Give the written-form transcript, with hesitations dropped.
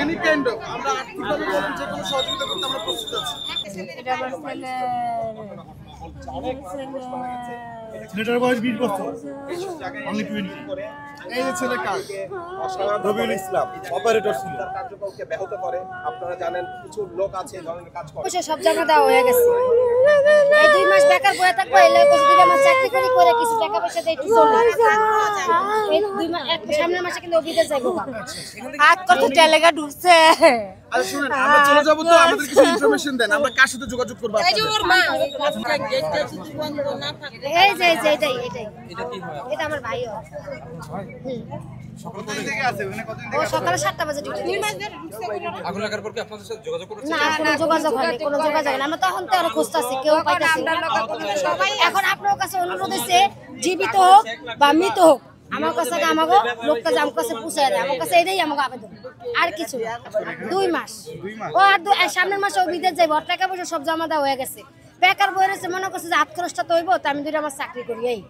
Any kind of আমরা আর্থিকভাবে বলেন যে কোনো সহযোগিতা করতে আমরা প্রস্তুত আছি। ছেলেটার বয়স 20 বছর, অনলি 20। এই যে ছেলে কার রবিউল ইসলাম অপারেটর ছিল। কার্যক্রমকে ব্যাহত করে। আপনারা জানেন কিছু লোক আছে এই ধরনের কাজ করে। সব জায়গা দেওয়া হয়ে গেছে। এই 2 মাস বেকার বসে থাকবো, এই লোক যদি আমার চাকরি করে কিছু টাকা পয়সা দিয়ে একটু চলবে। এই 2 মাস সামনের মাসে কিন্তু বিদেশ যাইবো। আর কত টেলেগা ঢুকছে। আরে শুনেন, আমরা চলে যাব তো, আমাদের কিছু ইনফরমেশন দেন, আমরা কার সাথে যোগাযোগ করব আপনাদের? এই যে ওর মা, এই যে এটাই এটা কি হয়? এটা আমার ভাই হয়। কতদিন থেকে আছে ওখানে? কতদিন ও সকালে 7টা বাজে ডিউটি। আগুন লাগার পর কি আপনাদের সাথে যোগাযোগ করেছে? না, কোনো যোগাযোগ হয়নি, কোনো যোগাযোগ নেই। আমরা তখন তো আরো খুঁজতেছি, কেউ পাইতেছি না। এখন আপনার কাছে অনুরোধ হচ্ছে, জীবিত হোক বা মৃত হোক, আমার কাছে আমাকে লোকটা যে আমার কাছে পুষায় দেয়, আমার কাছে এটাই আমাকে আবেদন, আর কিছু না। 2 মাস ও আর সামনের মাসে ও বিদেশ যাইব, টাকা পয়সা সব জমা দেওয়া হয়ে গেছে। বেকার বই রয়েছে, মনে করছে যে হাত খরচটা তো হইব, তো আমি 2 মাস চাকরি করি। এই